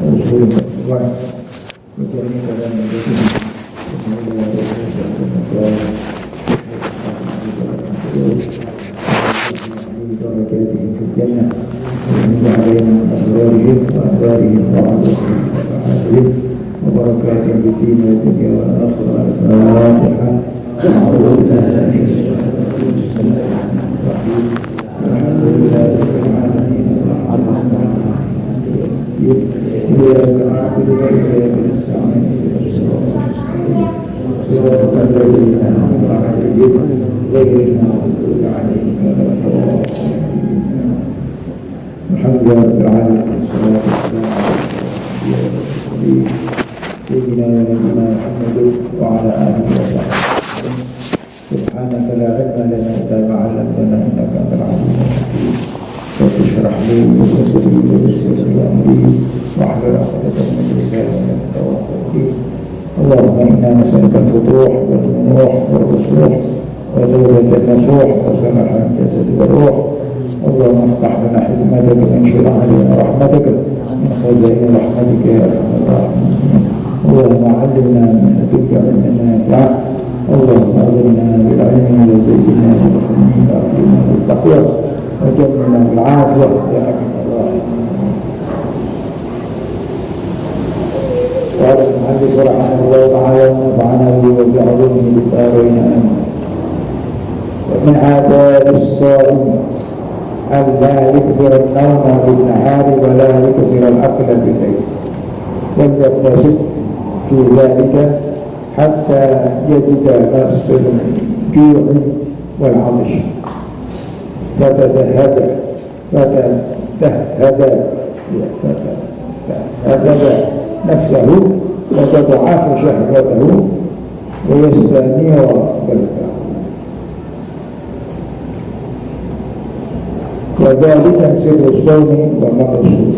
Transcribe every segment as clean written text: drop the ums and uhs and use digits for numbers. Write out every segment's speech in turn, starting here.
usul perempuan menjadi dalam menjadi درجاتهم في الجنة ومن علينا أسرارهم وأنوارهم وعافيتهم وبركاتهم في الدين والدنيا والآخرة. الفاتحة. أعوذ بالله من الشيطان الرجيم. الحمد لله رب العالمين الرحمن الرحيم إياك نعبد وإياك نستعين اهدنا الصراط المستقيم صراط الذين أنعمت عليهم غير المغضوب عليهم ولا الضالين. الحمد لله رب العالمين والصلاة والسلام على سيدنا ونبينا محمد وعلى آله وصحبه. سبحانك لا علم لنا إلا ما علمتنا إنك أنت العليم الحكيم. رب اشرح لي صدري ويسر لي أمري واحلل عقدة من لساني يفقهوا قولي. اللهم إنا نسألك الفتوح والطموح والرسوح وتوبة النصوح وصلاح الجسد والروح. اللهم افتح لنا حكمتك وانشر علينا رحمتك من خزائن رحمتك يا ارحم الراحمين. اللهم علمنا من لدنك علما نافعا. اللهم اغننا بالعلم وزينا بالحلم واكرمنا بالتقوى وجمعنا بالعافيه يا ارحم الراحمين. قال المحدث رحمه الله تعالى ونفعنا به وبعلومه بالدارين امين. ومن آداب الصائم ألا يكثر النوم بالنهار ولا يكثر الأكل بالليل، وليقتصد في ذلك حتى يجد نصف الجوع والعطش فتتهدى نفسه وتضعف شهوته ويستنير قلبه. وذلك سر الصوم ومقصود.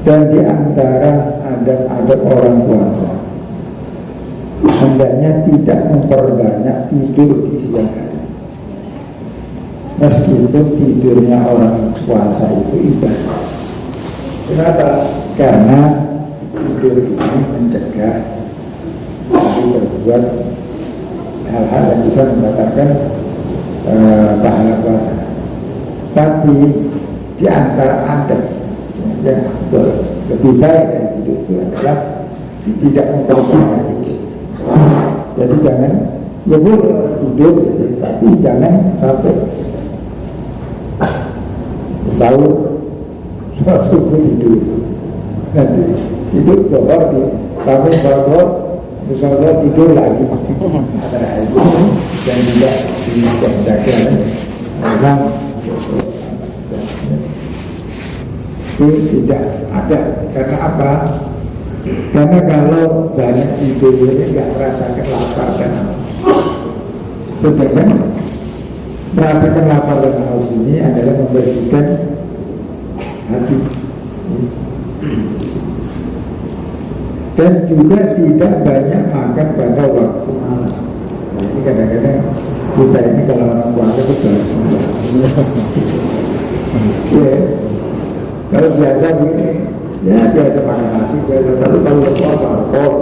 Dan di antara adab-adab orang puasa, hendaknya tidak memperbanyak tidur di siang hari. Meskipun tidurnya orang puasa itu ibadah. Kenapa? Karena tidur ini mencegah dari berbuat hal-hal yang bisa membatalkan pahala puasa. Tapi di antara adab yang lebih baik dari hidup itu adalah tidak memperbanyak itu. Jadi jangan boleh tidur, tapi jangan sampai sahur subuh tidur. Nanti tidur zohor sampai zohor misalnya tidur lagi antara itu dan tidak dijaga memang itu tidak ada. Karena apa? Karena kalau banyak tidur ini nggak merasakan lapar dan haus. Sedangkan merasakan lapar dan haus ini adalah membersihkan hati. Dan juga tidak banyak makan pada waktu malam. Nah, ini kadang-kadang kita ini kalau orang puasa itu ya, kalau biasa begini, ya biasa makan nasi, biasa. Tapi kalau puasa alkohol,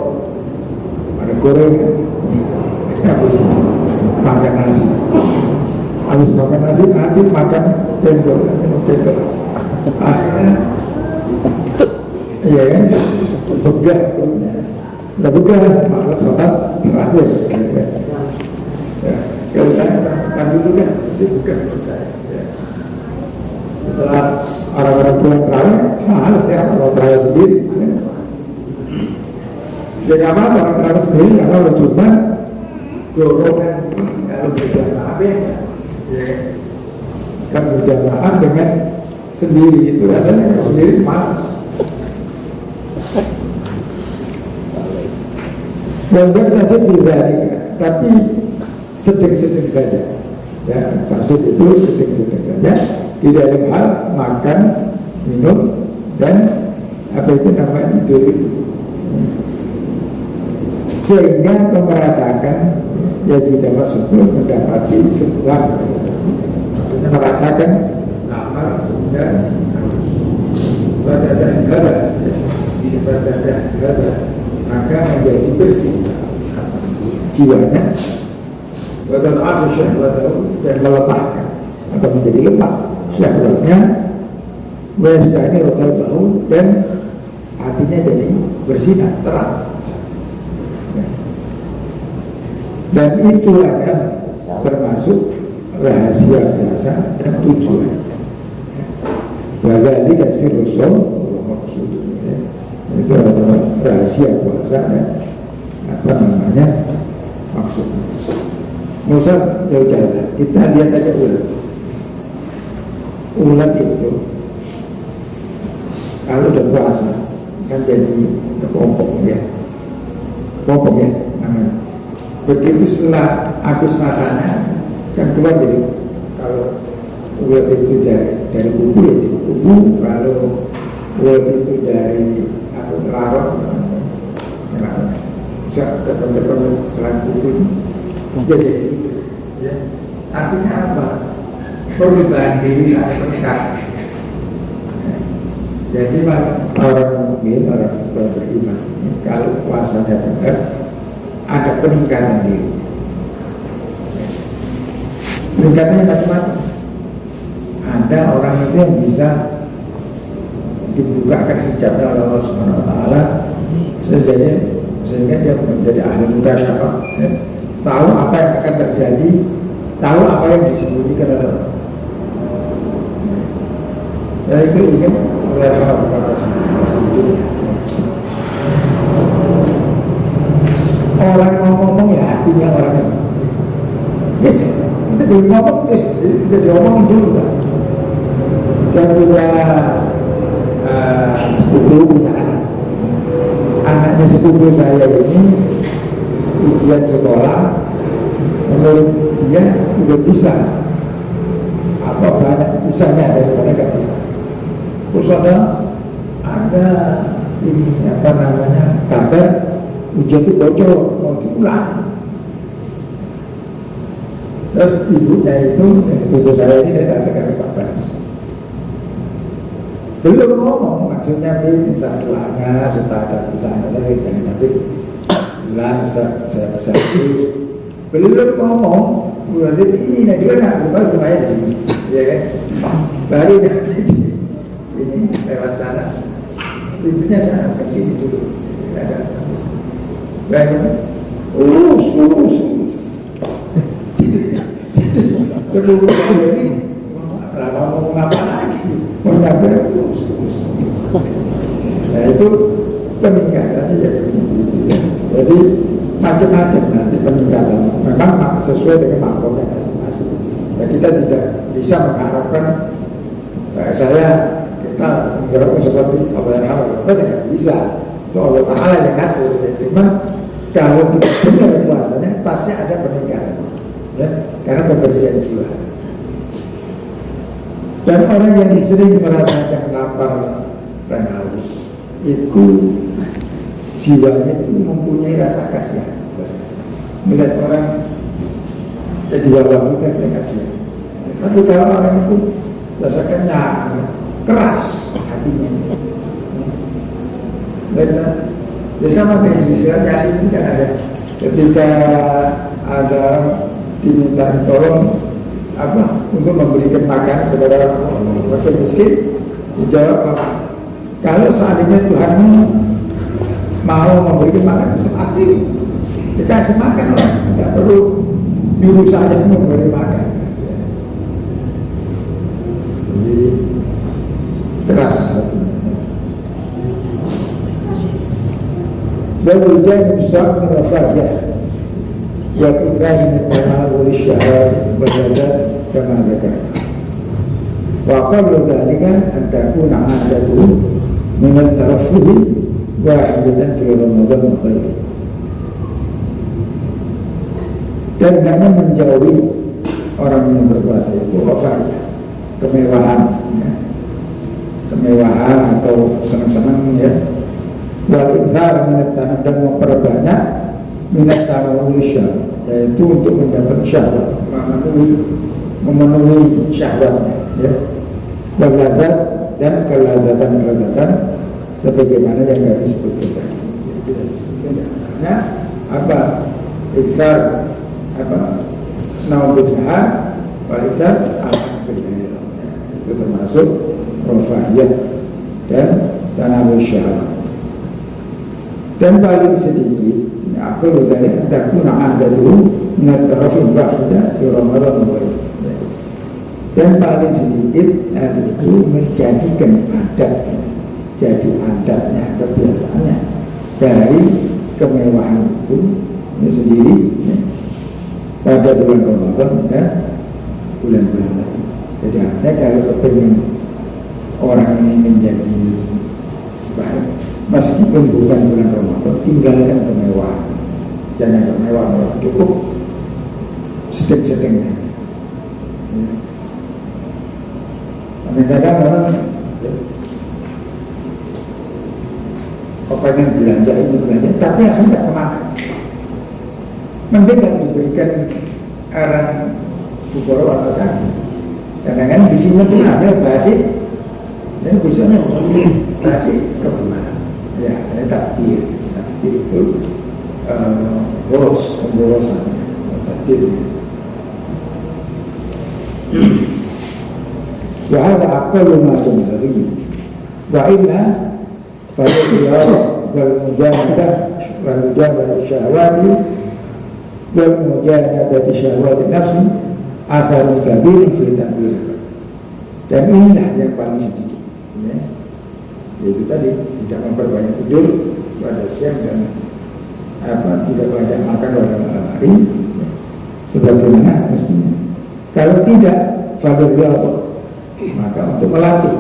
ada gorengan, habis makan nasi, habis makan nasi nanti makan cendol, akhirnya, iya kan? Begah, udah begah, malas sholat terakhir. Ya, kalau kan dulu kan masih begah saya. Ya. Setelah orang-orang pulang terawih, malas ya kalau terawih sendiri. Ya nggak apa-apa orang terawih sendiri, nggak apa-apa, cuma dorongan kalau berjamaah ya kan berjamaah dengan sendiri itu rasanya kalau sendiri malas. Dan maksud tidak, tapi sedang-sedang saja. Ya, maksud itu sedang-sedang saja. Di dalam hal makan, minum, dan apa itu namanya tidur itu. Sehingga merasakan ya tidak maksudnya mendapati sebuah, maksudnya merasakan lapar dan haus. ibadah, maka menjadi bersih jiwanya, dan melepaskan atau menjadi lemah syahwatnya, wastani rokabahu, dan hatinya jadi bersinar terang. Dan itu adalah termasuk rahasia biasa dan tujuan. Wadzalika dikasih Rasul maksudnya itu adalah rahasia puasa dan maksudnya. Musa jauh-jauh kita lihat aja ulat itu kalau udah puasa kan jadi kepompong ya namanya. Begitu setelah habis masanya kan keluar jadi, kalau ulat itu dari kubu ya jadi kubu, kalau ulat itu dari larut bisa ketemu selain kubu jadi itu ya. Artinya apa? Perubahan diri ada pernikahan. Jadi orang mukmin, orang beriman, kalau puasanya benar, ada peningkatan diri. Peningkatannya macam-macam. Ada orang itu yang bisa dibukakan hijabnya oleh Allah Subhanahu Wa Taala, sehingga dia menjadi ahli mudasyarah, ya. Tahu apa yang akan terjadi, tahu apa yang disembunyikan oleh Allah. Saya itu ingin melihat orang ngomong ya hatinya orangnya. Yes, kita dulu ngomong, bisa diomongin dulu kan. Saya punya sepupu, punya anaknya sepupu saya ini ujian sekolah, menurut dia udah bisa apa banyak bisanya daripada nggak bisa. Terus ada ini apa namanya kabar ujian itu bocor mau diulang. Terus ibunya itu ibu saya ini dari kata Pak Bas belum ngomong, maksudnya minta doanya supaya ada bisanya saya jangan sampai bilang saya terus belum ngomong Wazir ini nah juga nak lupa semuanya di sini ya kan, baru nanti ini lewat sana pintunya sana ke sini dulu ada baik lurus sebelum ini mau ngapa lagi mau nyampe lurus. Nah itu peningkatannya jadi macam-macam nanti peningkatan memang sesuai dengan makomnya masing-masing. Nah, kita tidak bisa mengharapkan kita mengharapkan seperti apa yang kita tidak bisa, itu Allah Ta'ala yang ngatur ya. Cuma kalau kita benar puasanya pasti ada peningkatan ya, karena pembersihan jiwa. Dan orang yang sering merasakan lapar dan haus itu jiwanya itu mempunyai rasa kasihan. Melihat orang jadi bawah kita kasihan. Tapi kalau orang itu rasakannya keras hatinya. Dan sama dengan Israel Yasin ini kan ada ketika ada diminta tolong untuk memberikan makan kepada orang miskin, dijawab kalau seandainya Tuhanmu mau memberikan makan pasti dikasih makan lah, tidak perlu nyuruh saja memberi makan. Jadi keras hatinya. Dan hujan besar merafahnya yang ikrah mengenal oleh syarat berada kama dekar. Waqal dzalika an takuna 'adatu min at-taraffuh wahidatan fi Ramadan wa ghairihi. Dan jangan menjauhi orang yang berpuasa itu kemewahan ya. Kemewahan atau senang-senang ya. Wal ikthar min at-tanam, dan memperbanyak minat tarawusya, yaitu untuk mendapat syahwat, memenuhi syahwatnya ya. Berlazat dan kelazatan sebagaimana yang kami sebutkan tadi. Itu disebutkan karena apa? Ikhtar apa? Naudzubillah wal ikhtar alhamdulillah. Itu termasuk rafahiyah dan tanawul syahwat. Dan paling sedikit aku dari takuna adadu min tarafin wahidah di Ramadan mubarak. Dan paling sedikit hal itu menjadikan adat, jadi adatnya, kebiasaannya dari kemewahan itu sendiri ya, pada bulan Ramadan dan bulan-bulan lain. Jadi artinya kalau kepingin orang ini menjadi baik, meskipun bukan bulan Ramadan, tinggalkan kemewahan. Jangan bermewah-mewah, cukup sedang-sedang saja. Kadang-kadang orang pengen belanja ini belanja, tapi akan tak kemakan. Mending kan diberikan arah bukoro atau sakit. Kadang-kadang disimpan sengaja basi, dan besoknya basi kemana? Ya, ada takdir itu pemborosan takdir. وهذا أقل ما ينبغي وإلا فالإغراء والمجانبة الشهوات والمجانبة شهوات النفس أثر كبير في تنبيه. Dan inilah yang paling sedikit ya. Yaitu tadi tidak memperbanyak tidur pada siang dan tidak banyak makan pada malam hari ya. Sebagaimana mestinya. Kalau tidak fadil maka untuk melatih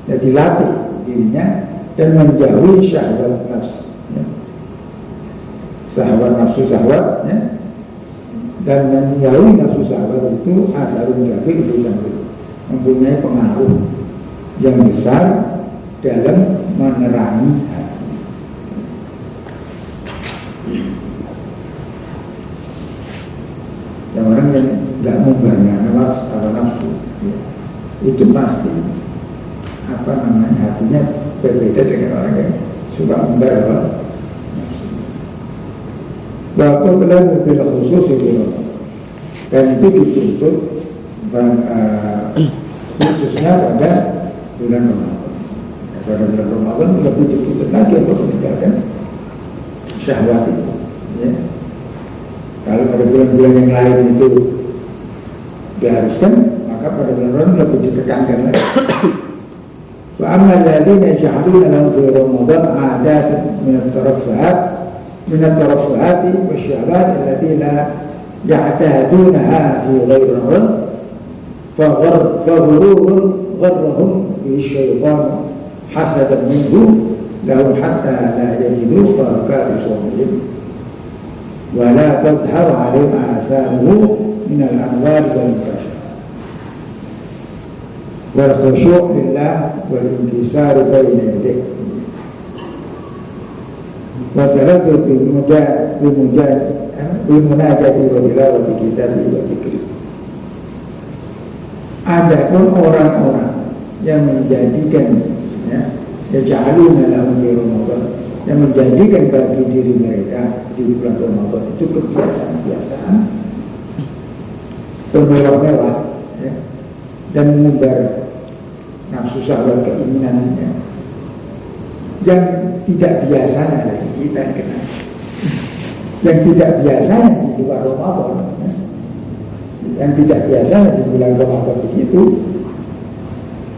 ya, dilatih dirinya dan menjauhi syahwat nafsu ya. Syahwat ya. Dan menjauhi nafsu syahwat itu asarun kabir itu yang mempunyai pengaruh yang besar dalam menerangi hati. Yang orang yang nggak membarengkan nafsu ya, itu pasti hatinya berbeda dengan orang yang suka membarengkan nafsu. Bahwa dalam mobil khusus itu dan itu dituntut khususnya pada bulan Ramadan. Pada bulan Ramadan lebih dituntut lagi untuk meninggalkan syahwat itu ya. Kalau pada bulan-bulan yang lain itu diharuskan, maka pada bulan Ramadan lebih ditekankan lagi. Wa amma alladziina yaj'aluna lahu fi Ramadan 'adatan min at-taraffu'at wasyahawat allati la ya'tadunaha fi ghairi Ramadan فغرور غرهم به الشيطان حسدا منه لهم حتى لا يجدوا بركات صومهم ولا تظهر عليهم آثاره من الأموال والخشوع لله والانكسار بين يديه والتلذذ بمناجاة وتلاوة كتابه وذكره. Adapun orang-orang yang menjadikan yaj'aluna lahum fi Ramadan, yang menjadikan bagi diri mereka di bulan Ramadan itu kebiasaan-kebiasaan bermewah-mewah ya, dan menebar nafsu syahwat keinginannya yang tidak biasanya dari kita kenal, yang tidak biasanya di luar Ramadan ya. Yang tidak biasa di bulan Ramadan begitu,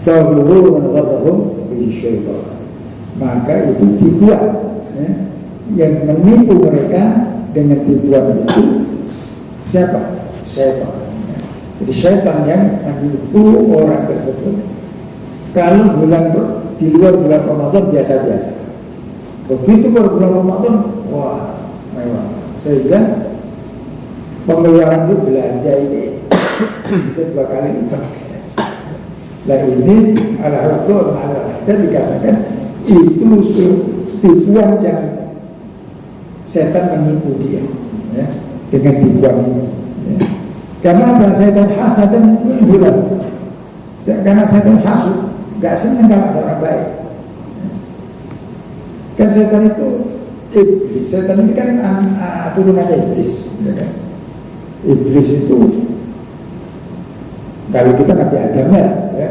fa'luhu gharrahum bisyaitan, maka itu tipuan ya, yang menipu mereka dengan tipuan itu siapa? Syaitan ya. Jadi syaitan yang menipu orang tersebut. Kalau di luar bulan Ramadan biasa-biasa, begitu kalau bulan Ramadan wah mewah, sehingga pengeluaran itu belanja ini bisa 2 kali lipat. Nah ini al-hudud dan dikatakan itu tipuan yang setan menipu dia ya, dengan tipuan ini ya. Karena apa? Setan hasad dan bulan. Karena setan hasud nggak senang kalau ada orang baik. Kan setan itu iblis, setan ini kan turunan iblis, ya kan? Iblis itu kalau kita Nabi Adam ya,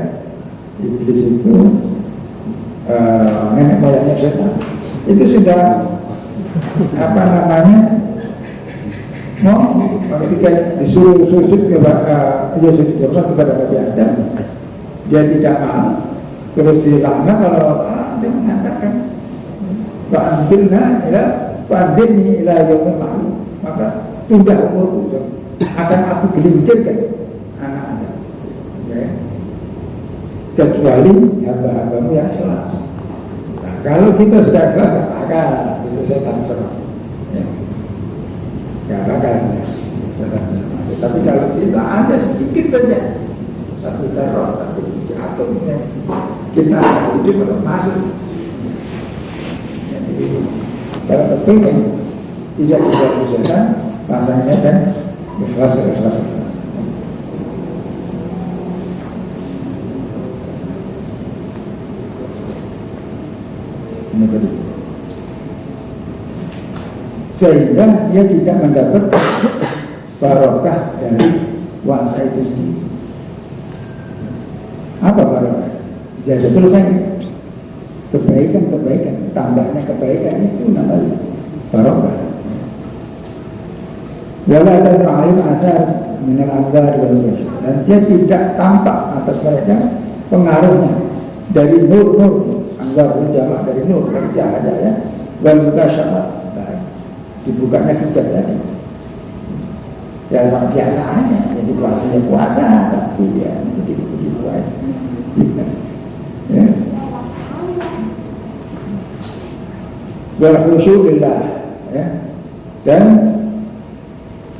iblis itu nenek moyangnya setan. Itu sudah apa namanya? Ketika disuruh sujud kepada kepada Nabi Adam, dia tidak mau, terus dilaknat kalau dia mengatakan Fa'andirni ila yaumil ma'lum, maka tunda umurku, akan aku gelincirkan anak Adam, ya. Kecuali hamba-hambamu yang ikhlas. Nah, kalau kita sudah ikhlas gak bakal bisa setan bisa masuk, ya. Gak bakal ya, setan bisa masuk. Tapi kalau kita ada sedikit saja satu teror, satu atomnya kita hidup kalau masuk. Kalau betul kan tidak setan, rasanya kan ikhlas. Ini tadi. Sehingga dia tidak mendapat barokah dari puasa itu sendiri. Apa barokah? Dia betul kan kebaikan, tambahnya kebaikan itu namanya barokah. Wala ta'alim ada minal anwar wal wajh, dan dia tidak tampak atas mereka pengaruhnya dari nur anwar berjamaah dari nur, dari cahaya ya, wal mukasyafat, dibukanya hijab tadi. Ya biasa aja, jadi puasanya puasa, tapi ya begitu aja. Ya. Wal khusyu'illah, ya, dan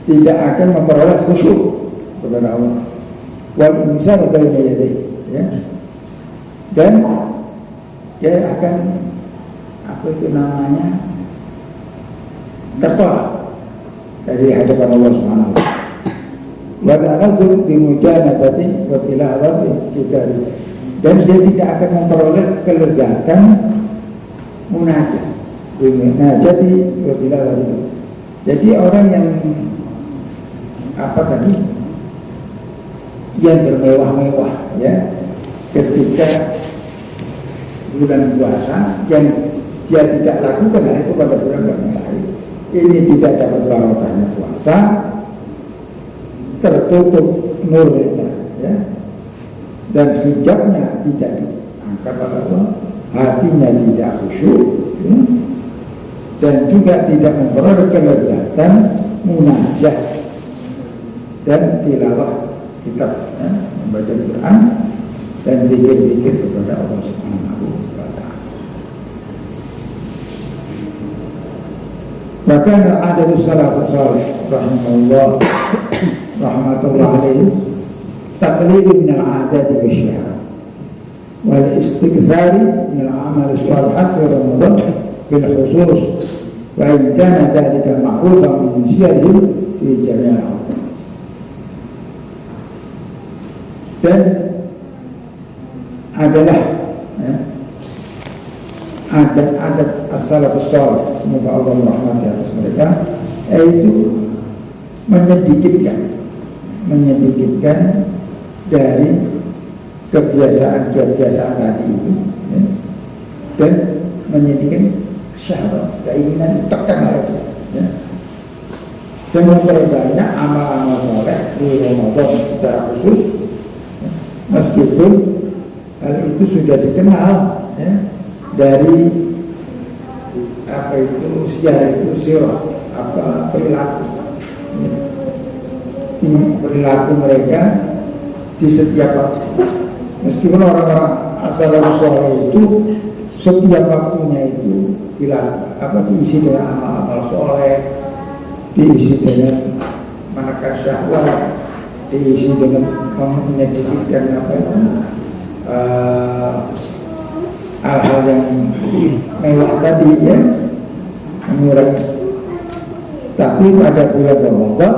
tidak akan memperoleh khusyuk kepada Allah. Wal insan baina yadayhi, ya, dan dia akan apa itu namanya tertolak dari hadapan Allah Subhanahu wa taala. Wa ta'ala bi mujanabati wa tilawati kitab, dan dia tidak akan memperoleh kelezatan munajat. Nah, jadi orang yang apa tadi, yang bermewah-mewah ya ketika bulan puasa, yang dia tidak lakukan hal itu pada bulan-bulan lain, ini tidak dapat barokahnya puasa, tertutup nurnya ya, dan hijabnya tidak diangkat oleh Allah, hatinya tidak khusyuk ya, dan juga tidak memperoleh kelezatan munajat dan tilawah kitab ya, membaca Quran dan zikir-zikir kepada Allah Subhanahu wa taala. Maka ada salafus salih rahimahullah rahmatullah alaihi taqlid min al-'adat bisyahar wal istikthar min al-'amal as-salihat fi Ramadan bil khusus wa in kana dhalika ma'rufan min siyarihim fi jami' al-awqat. Dan adalah ya, adat as-salafus salih, semoga Allah merahmati atas mereka, yaitu menyedikitkan dari kebiasaan tadi itu ya, dan menyedikitkan syahwat, keinginan tekan lagi ya, dan memperbanyak amal-amal soleh di Ramadan secara khusus ya, meskipun hal itu sudah dikenal ya, dari apa itu sirah apa perilaku ya, perilaku mereka di setiap waktu. Meskipun orang-orang as-salafus salih itu setiap waktunya itu diisi dengan amal-amal soleh, diisi dengan menekan syahwat, diisi dengan menyedikitkan apa itu hal-hal yang mewah tadi ya, mengurangi. Tapi pada bulan Ramadan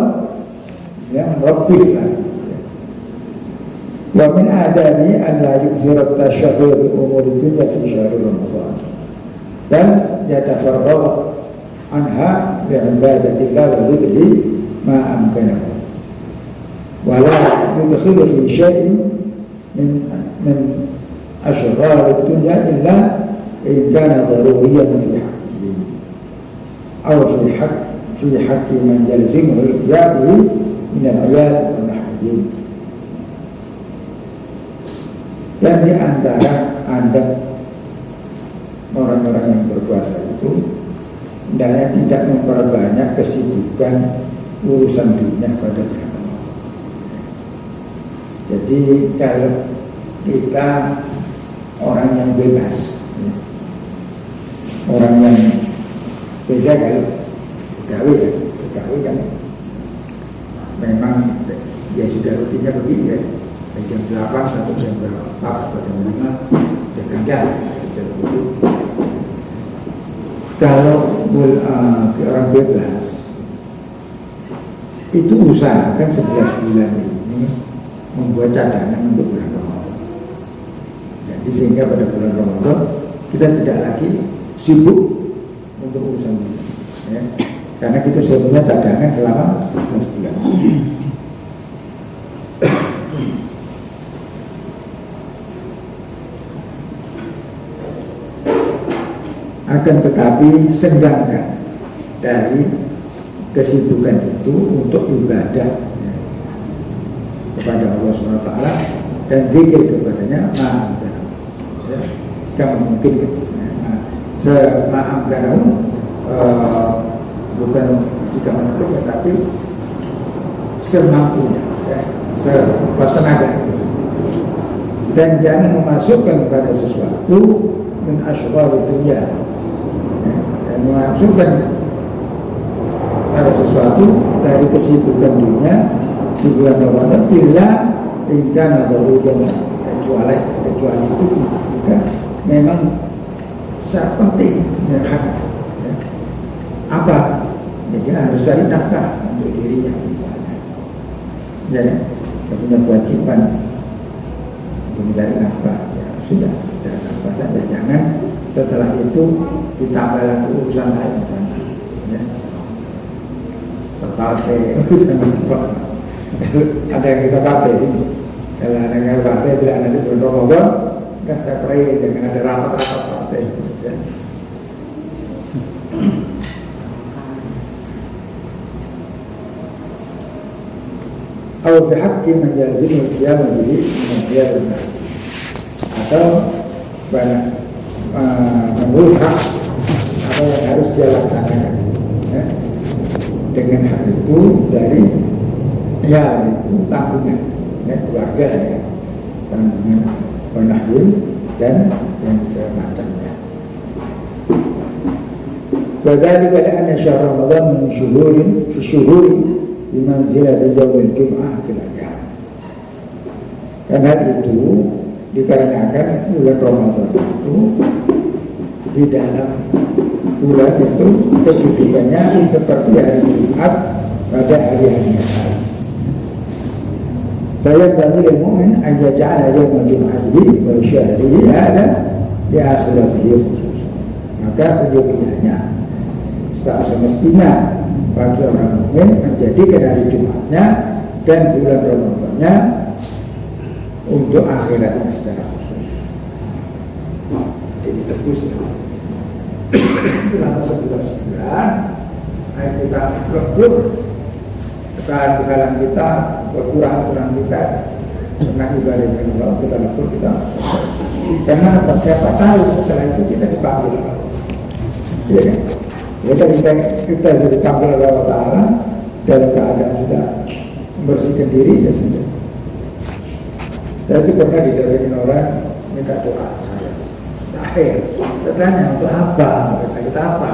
yang lebih lagi Wa min adabi an la yukthira at-tashaghul bi umuri dunya fi syahr Ramadan. Dan yatafarragh anha bi ibadatillah wa dhikri ma amkanahu. Wa la yudkhilu fi syai'in min ashghal ad-dunya illa in kana daruriyan fi haqqihi aw fi haqqi man yalzimuhu al-qiyamu min al-'iyal wa nahwihim. Dan di antara Anda orang-orang yang berpuasa itu hendaknya tidak memperbanyak kesibukan urusan dunia pada bulan Ramadan. Jadi kalau kita orang yang bebas, orang yang beda kalau pegawai kan memang dia sudah rutinnya begini kan. Jam 8 sampai jam 4 atau jam 5 dia kerja. Kalau orang bebas itu usahakan 11 bulan ini membuat cadangan untuk bulan Ramadan. Jadi sehingga pada bulan Ramadan kita tidak lagi sibuk untuk urusan ini, ya. Karena kita sudah punya cadangan selama 11 bulan. Akan tetapi senggangkan dari kesibukan itu untuk ibadah, ya, kepada Allah SWT dan zikir kepadanya ma'amkan, ya, yang mungkin, ya, sema'amkan bukan jika menutup, ya, tapi semampunya, ya, sekuat tenaga, dan jangan memasukkan pada sesuatu min ashghal dunya, dan memasukkan pada sesuatu dari kesibukan dunia di bulan Ramadan bila ingkana darurat, kecuali itu juga memang sangat penting, ya, apa dia harus cari nafkah untuk dirinya misalnya, ya, dia punya kewajiban untuk mencari nafkah, ya sudah cari nafkah saja, jangan setelah itu ditambah lagi urusan lain, ya, partai urusan apa. Ada yang kita partai sini, kalau ada yang partai bila nanti bulan Ramadan kan saya pray dengan ada rapat-rapat partai, ya. Atau fi haqqi man yalzimu al-qiyam bihi min al-qiyam, atau menurut hak apa yang harus dia laksanakan, ya, dengan hak itu dari, ya, itu tanggungan, ya, keluarga, ya, tanggungan penahun dan yang semacamnya. Wadzalika li'anna syahr Ramadan min syuhurin fi syuhuri bimanzilati yaumil jum'ah fil ayyam. Karena itu dikarenakan bulan Ramadan itu di dalam bulan itu kedudukannya seperti hari Jumat pada hari-hari yang lain. فينبغي للمؤمن أن يجعل يوم جمعته وشهره هذا لآخرته خصوصا. Maka seyogianya semestinya bagi orang mukmin menjadikan hari Jumatnya dan bulan Ramadannya untuk akhiratnya secara khusus. Jadi tebus selama 11 bulan, ayo kita lebur kesalahan-kesalahan kita, kekurangan kita, pernah ibadah dengan Allah, kita lebur, kita. Karena apa? Siapa tahu setelah itu kita dipanggil Allah. Ya kan? Kita sudah dipanggil Allah Ta'ala dalam keadaan sudah membersihkan diri, ya sudah. Saya itu pernah didatangin orang minta doa saya. Akhir, saya tanya untuk apa? Saya kata apa?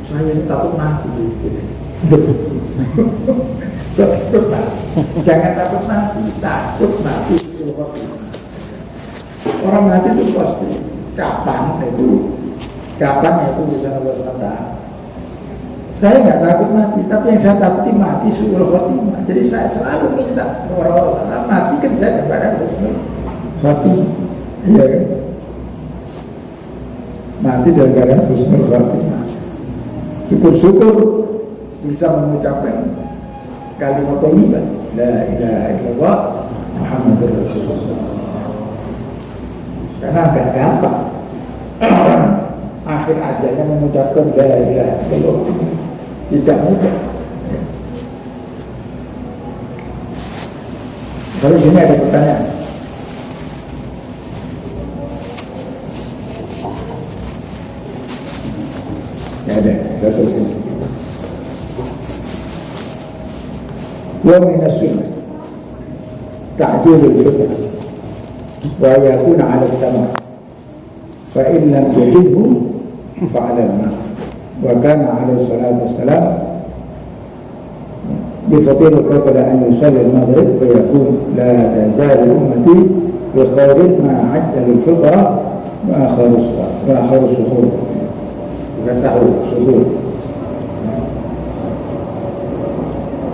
Saya ini takut mati. Gitu. Takut mati. Jangan takut mati, takut mati. Orang mati itu pasti kapan itu bisa Allah SWT. Saya nggak takut mati, tapi yang saya takuti mati suul khotimah. Jadi saya selalu minta kepada Allah, matikan saya kepada husnul khotimah. Iya kan? Mati dalam keadaan husnul khotimah. Syukur-syukur bisa mengucapkan kalimat thayyibah, la ilaha illallah Muhammadur Rasulullah. Karena agak gampang. Akhir ajalnya mengucapkan la ilaha illallah. Tidak mudah. Kalau sini ada pertanyaan. Ya ada, saya tuliskan sedikit. Wa minas sunnah ta'jilul fitrah wa yakuna 'ala al-tamam fa in lam yajidhu fa'ala al-ma' wa kana 'alaihi salatu wassalam بفضيل قبل أن يصلي المغرب فيقول لا تزال أمتي بخير ما عجل الفطرة وآخر السحور bukan sahur, suhur.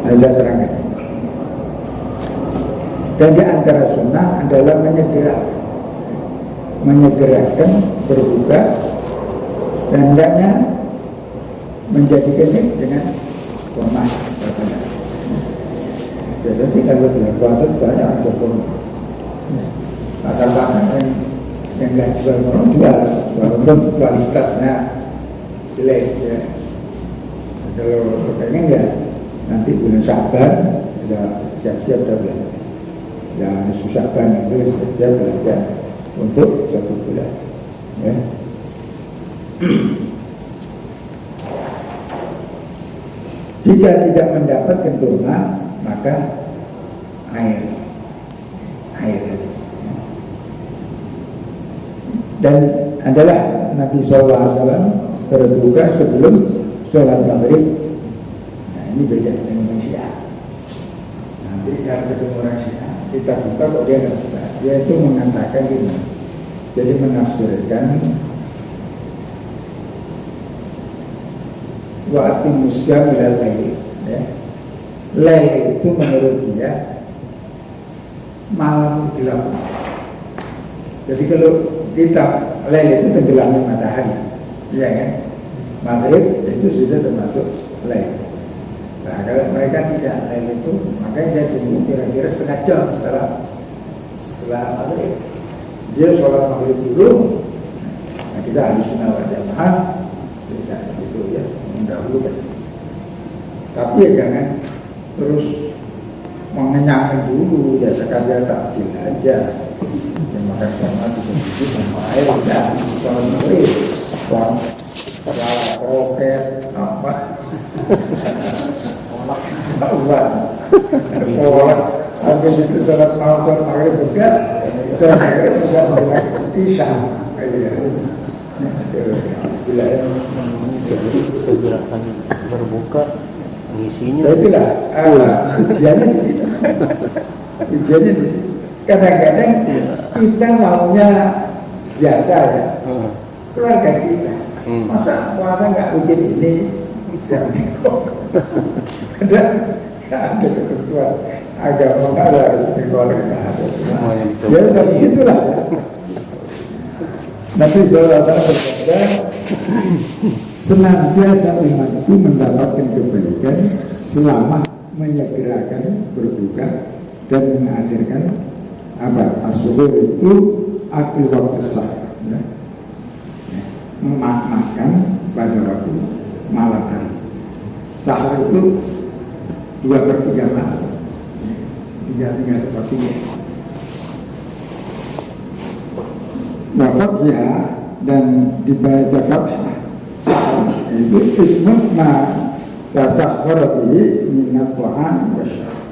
Saya terangkan. Dan di antara sunnah adalah menyegerakan berbuka dan hendaknya menjadikannya dengan kurma. Biasanya sih kalau bulan puasa banyak ada kurma. Pasar-pasar yang nggak jual kurma jual, walaupun kualitasnya jelek ya. Kalau pengen enggak nanti bulan Sya'ban sudah siap-siap dah belanja. Dan Sya'ban itu siap belanja untuk 1 bulan. Ya. Jika tidak mendapatkan kurma, maka air. Dan adalah Nabi SAW berbuka sebelum sholat maghrib. Nah ini beda dengan orang Syiah. Nanti kalau ketemu orang Syiah kita buka kok dia nggak buka. Dia itu mengatakan ini, jadi menafsirkan wa atimusya bilal lail. Lail itu menurut dia malam gelap. Jadi kalau kita lail itu tenggelamnya matahari, iya kan? Maghrib itu sudah termasuk lail. Nah kalau mereka tidak lail itu, makanya dia tunggu kira-kira setengah jam setelah maghrib. Dia sholat maghrib dulu. Nah kita harus sunnah wal jamaah, tidak itu ya, mendahulukan. Tapi ya jangan terus mengenyangkan dulu, ya sekadar takjil aja. Yang makan sama itu sama air udah sholat maghrib. Roket apa? Uang. Habis itu sholat maghrib juga, sholat maghrib juga menjelang isya. Segera akan berbuka ngisinya. Itulah ujiannya di situ. Ujiannya di situ. Kadang-kadang kita maunya biasa ya. Keluarga kita. Masa puasa nggak bikin ini? Kadang ada ketentuan agama nggak ada di keluarga. Ya udah begitulah. Nabi SAW bersabda, senantiasa umat itu mendapatkan kebaikan selama menyegerakan berbuka dan mengakhirkan as-suhur itu akhir waktu sahur, makan pada waktu malam hari. Sahur itu 2/3 malam, 3 sepertinya. Wafatnya dan dibaca fathah sahur itu ismun ma tasakhara bihi minat ta'am wa syarab.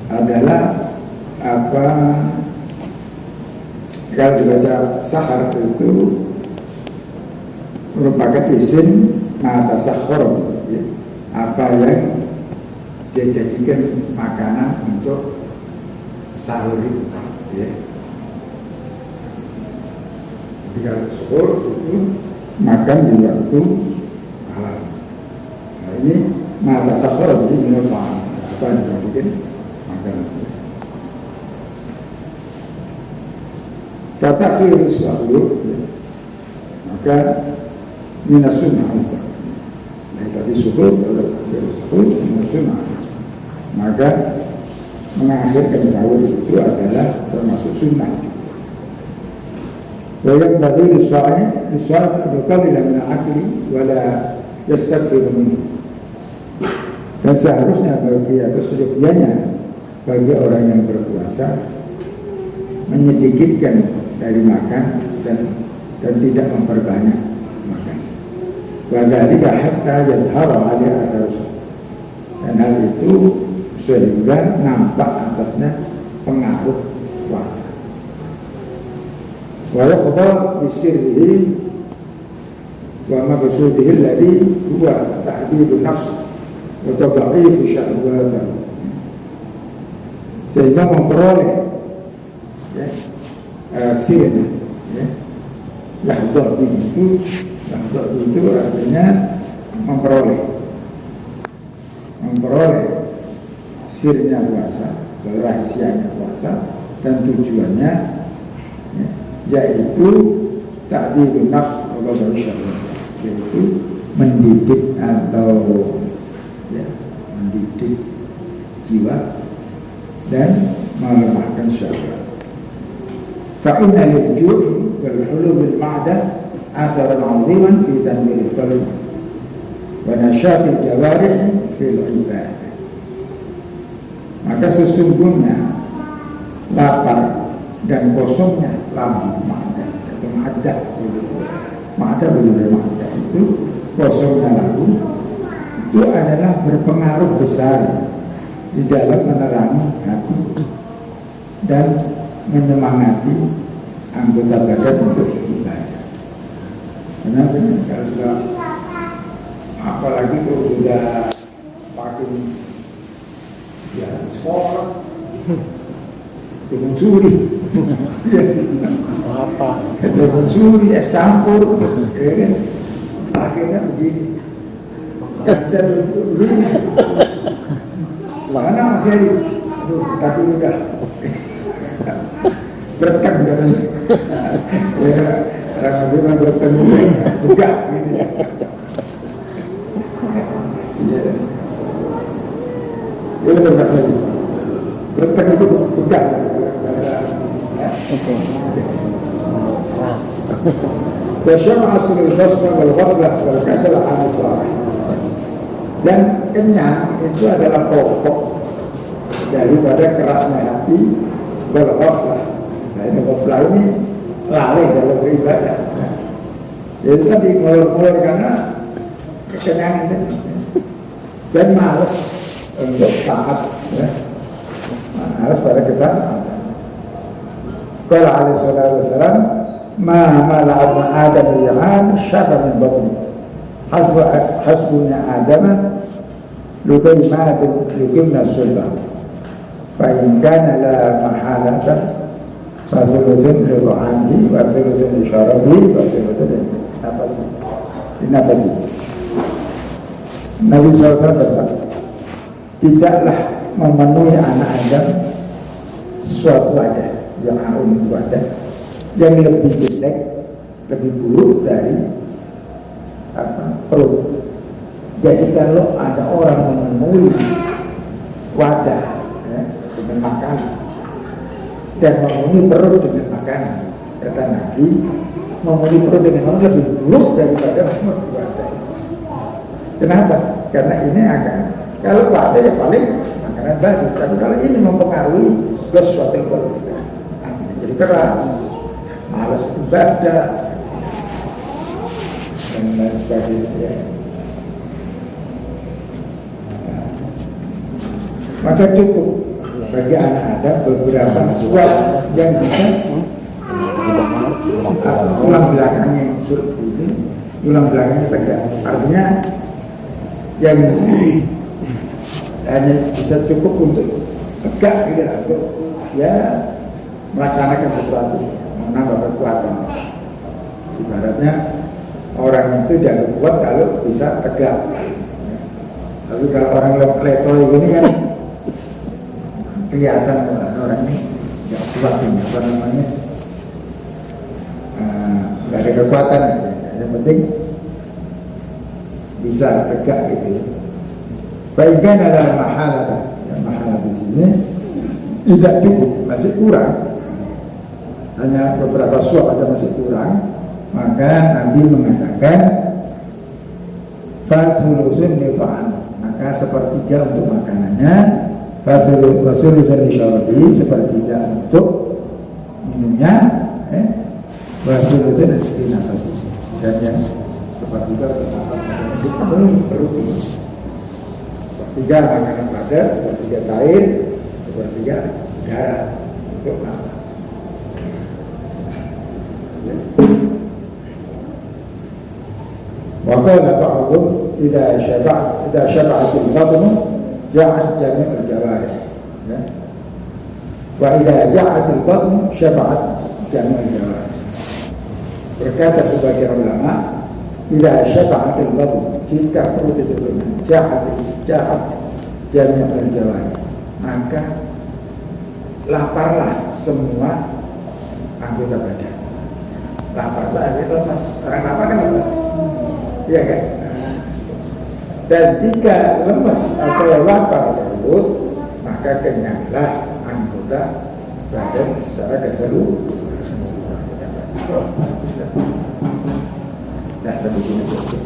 Adalah apa kalau dibaca sahar itu merupakan isim ma tasakhara, apa yang dia jadikan makanan untuk sahur itu, ya. Kalau suhur itu makan di waktu ini mata sakhara jadi menurut apa yang bikin makanan. Kata khirus sahur, maka minas sunnah itu. Nah, tadi suhur, kalau khirus sahur minas sunnah. Maka mengakhirkan sahur itu adalah termasuk sunnah. Wayang bagi liswa'nya berkali min al-akli wala yastaghfiru minhu. Dan seharusnya bagi atau seyogyanya bagi orang yang berpuasa menyedikitkan dari makan dan tidak memperbanyak makan. Wadhalika hatta yadhara ala ar-rasul. Dan hal itu sehingga nampak atasnya pengaruh puasa. Wa yaqda bisirrihi wa maqsudihi alladhi huwa ta'dibun nafs wa tad'if syahwatihi. Sehingga memperoleh sirna, lahdzah itu artinya memperoleh sirnya puasa, rahasianya puasa, dan tujuannya yaitu ta'dibun nafs wa tad'if syahwatihi, yaitu mendidik atau mendidik jiwa dan melemahkan syahwat. فإن للجوع والحلول المعدة أثرا عظيما في تنوير القلب ونشاط الجوارح في العبادة. Maka sesungguhnya lapar dan kosongnya lambung ma'dah atau ma'dah itu kosongnya lambung itu adalah berpengaruh besar di dalam menerangi hati dan menyemangati anggota badan untuk ibadah. Kenapa? Karena apalagi kalau sudah makin sekolah dengan suri, dengan suri es campur, akhirnya begini. Begini. Mana masih ada? Tapi udah bertemu dengan orang bertemu buka gitu ya. Ini bahasa ini. Bertemu itu buka Wasyama asrul basma wal ghaflah wal kasal an al-ta'ah. Dan kenyang itu adalah pokok daripada kerasnya hati wal ghaflah. Nah, ini ghaflah ini lalai dalam beribadah. Jadi tadi ngulur-ngulur karena kekenyangan dan malas untuk taat, malas pada ketaatan. Qala alaihi salatu wassalam, ma mala'abna adam al-yaman syarra min batni hasbunya adam luqimna sulbah fa in kana la mahalatan fa thuluthun li ta'amihi wa thuluthun li syarabihi wa thuluthun li nafasi. Nabi SAW bersabda, tidaklah memenuhi anak Adam suatu wadah yang arum wadah yang lebih jelek, lebih buruk dari perut. Jadi kalau ada orang memenuhi wadah dengan makanan dan memenuhi perut dengan makanan, kata Nabi, memenuhi perut dengan makanan lebih buruk daripada memenuhi wadah. Kenapa? Karena ini akan, kalau wadah ya paling makanan basi, tapi kalau ini mempengaruhi sesuatu yang jadi keras, malas ibadah dan lain sebagainya. Maka cukup bagi anak Adam beberapa suap yang bisa tulang belakangnya surut ini, tulang belakangnya tegak. Artinya yang hanya bisa cukup untuk tegak gitu, untuk ya melaksanakan sesuatu, menambah kekuatan. Ibaratnya orang itu tidak kuat kalau bisa tegak. Tapi kalau orang letoy gini kan kelihatan orang ini nggak kuat ini, apa namanya, nggak ada kekuatan. Yang penting bisa tegak gitu. Baikkan adalah mahalah, yang mahalah di sini tidak cukup, masih kurang. Hanya beberapa suap aja masih kurang. Maka Nabi mengatakan fathulusun litu'an, maka sepertiga untuk makanannya, fathulusun lisyarobi, sepertiga untuk minumnya, fathulusun linafasi, dan yang sepertiga untuk nafas. Itu perlu ini. Sepertiga makanan padat, sepertiga cair, sepertiga darah untuk nafas. وقال بعضهم إذا شبعت البطن جاعت جميع الجوارح وإذا جاعت البطن شبعت جميع الجوارح. Berkata sebagian ulama, إذا شبعت البطن, jika perut itu kenyang, jaat jami'ul jawarih, maka laparlah semua anggota badan. Lapar itu artinya lemas. Orang lapar kan lemas. Iya kan? Dan jika lemas atau lapar perut, maka kenyanglah anggota badan secara keseluruhan. Nah, sampai sini cukup.